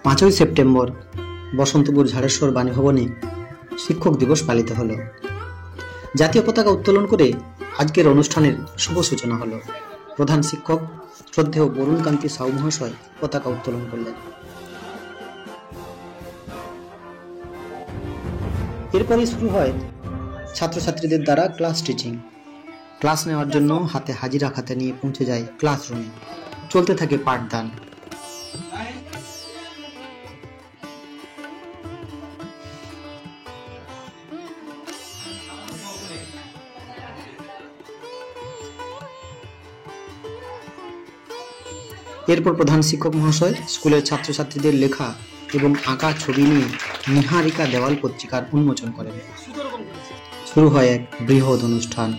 5ই September Basantapur Jhareswar বাণীভবনে শিক্ষক দিবস পালিত হলো। জাতীয় পতাকা উত্তোলন করে আজকের অনুষ্ঠানের শুভ সূচনা হলো। প্রধান শিক্ষক শ্রদ্ধেয় বরুণ কান্তি সাউ মহাশয় পতাকা উত্তোলন করলেন। এরপরই শুরু হয় ছাত্রছাত্রীদের দ্বারা ক্লাস টিচিং। ক্লাস নেওয়ার জন্য হাতে হাজিরা খাতা নিয়ে পৌঁছে যায় ক্লাসরুমে। চলতে থাকে পাঠদান। এরপর প্রধান শিক্ষক মহাশয় স্কুলের ছাত্রছাত্রীদের লেখা এবং আঁকা ছবি নিয়ে নিহারিকা দেওয়াল পত্রিকার উন্মোচন করেন। শুরু হয় এক বৃহৎ অনুষ্ঠান।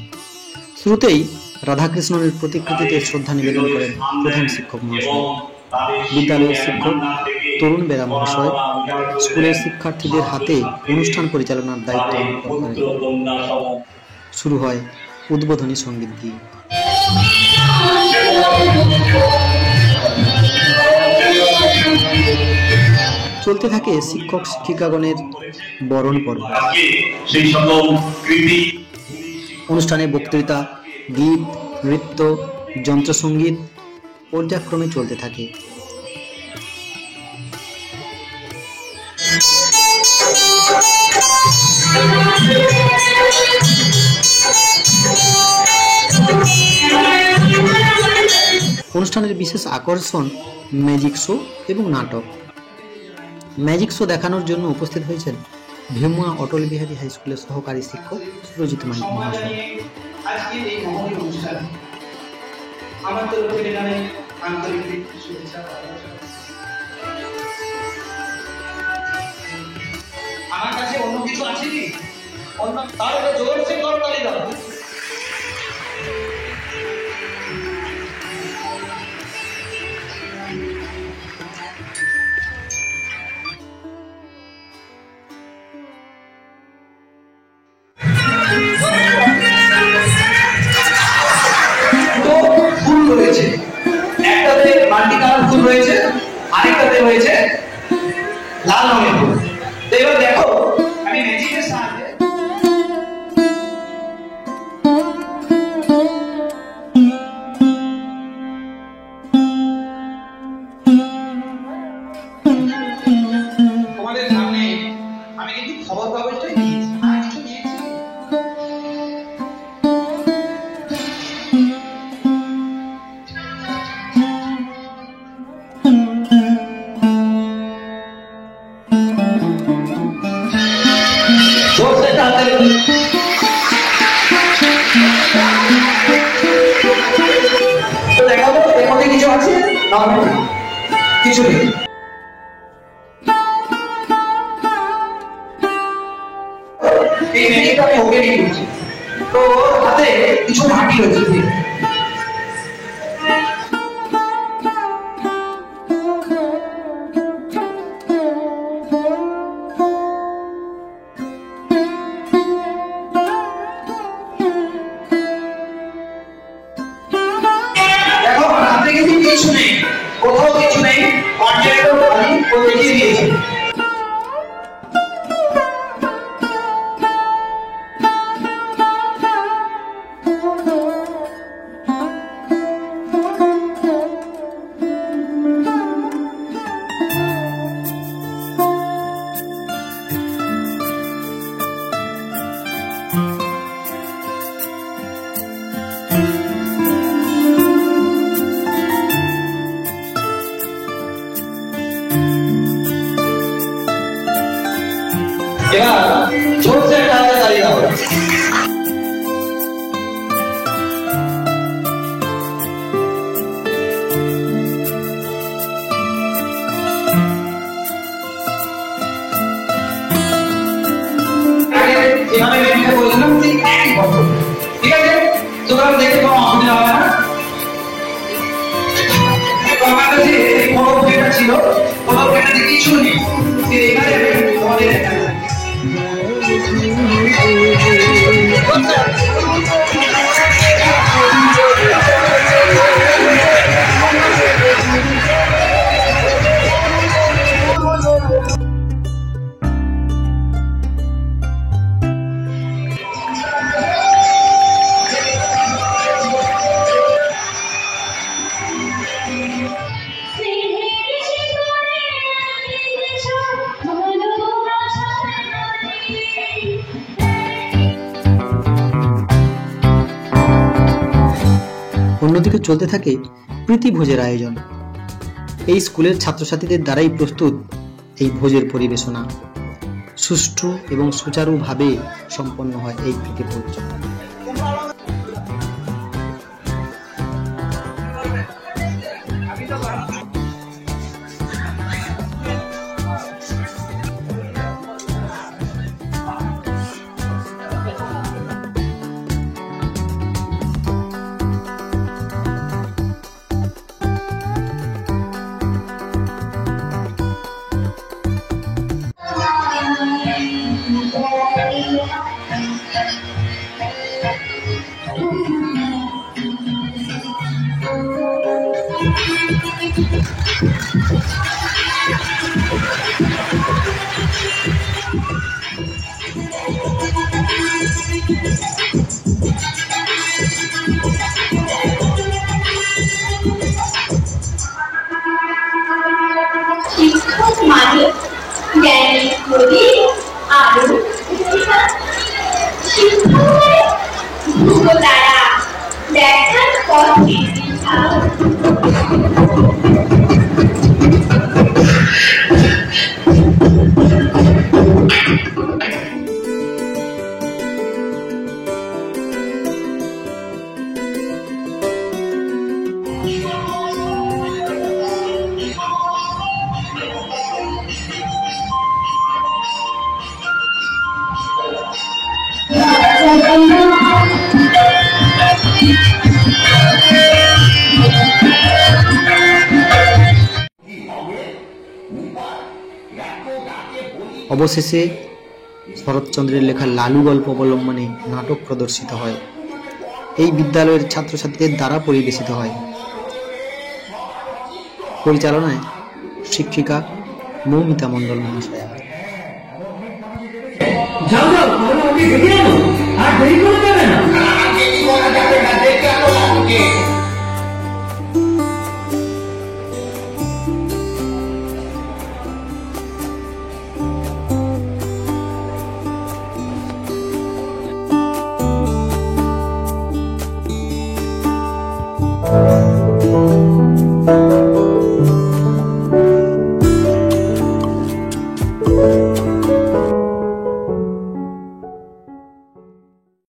শুরুতেই রাধাকৃষ্ণনের প্রতিকৃতিতে শ্রদ্ধা নিবেদন করেন প্রধান শিক্ষক মহাশয়। বিদ্যালয়ের শিক্ষক তরুণ বেরা মহাশয় স্কুলের শিক্ষার্থীদের হাতে অনুষ্ঠান পরিচালনার দায়িত্ব অর্পণ করেন। শুরু হয় উদ্বোধনী সঙ্গীত দিয়ে। চলতে থাকে শিক্ষক শিক্ষিকাগণের বরণ পর্ব। অনুষ্ঠানে বক্তৃতা, গীত, নৃত্য, যন্ত্রসঙ্গীত পর্যায়ক্রমে চলতে থাকে। অনুষ্ঠানের বিশেষ আকর্ষণ ম্যাজিক শো এবং নাটক। ম্যাজিক শো দেখানোর জন্য উপস্থিত হয়েছেন ভীমুয়া অটল বিহারী হাই স্কুলের সহকারী শিক্ষক সুরজিৎ মাইক মহাশয়। আমার কাছে অন্য কিছু আছে কি? অন্য তাহলে জোরসে করতালি দাও। ফুল রয়েছে, একটাতে মাল্টি কালার ফুল রয়েছে, আরেকটাতে রয়েছে লাল রঙের ফুল। এবার দেখো আমি ম্যাজিকের সাহায্যে তোমাদের সামনে আমি কিন্তু খবর কাগজটাই দিয়েছি, আর কিছু দিয়েছি। কিছু আছে কিছু নেই। এই ম্যাজিকটা আমি ওকে নিয়ে করছি, তো হাতে কিছু মাটি রয়েছে। কিছু নেই, কোথাও কিছু নেই, পর্যায়টা খালি ও দেখিয়ে দিয়েছে। এবার জোরসে একটা তালি দাও। যেভাবে ম্যাজিকটা বলেছিলাম ঠিক একই কথা, ঠিক আছে? তোমরা দেখে কোনো অসুবিধা হবে না। আমার কাছে কোনো বইটা ছিল, কোনো বইটাতে কিছু নেই, এখানে তোমাদের দেখা যায়। অন্যদিকে চলতে থাকে প্রীতিভোজের আয়োজন। এই স্কুলের ছাত্রছাত্রীদের দ্বারাই প্রস্তুত এই ভোজের পরিবেশনা। সুষ্ঠু এবং সুচারুভাবে সম্পন্ন হয় এই প্রীতিভোজ। শিক্ষক মানে জ্ঞানী কবি আরো শিক্ষক দ্বারা দেখার পথে অবশেষে শরৎচন্দ্রের লেখা লালু গল্প অবলম্বনে নাটক প্রদর্শিত হয়। এই বিদ্যালয়ের ছাত্রছাত্রীদের দ্বারা পরিবেশিত হয়। পরিচালনায় শিক্ষিকা মৌমিতা মণ্ডল মহাশয়া। যাও যাও, তাহলে ওকে ডেকে আনো, আর দেরি করে যাবে না।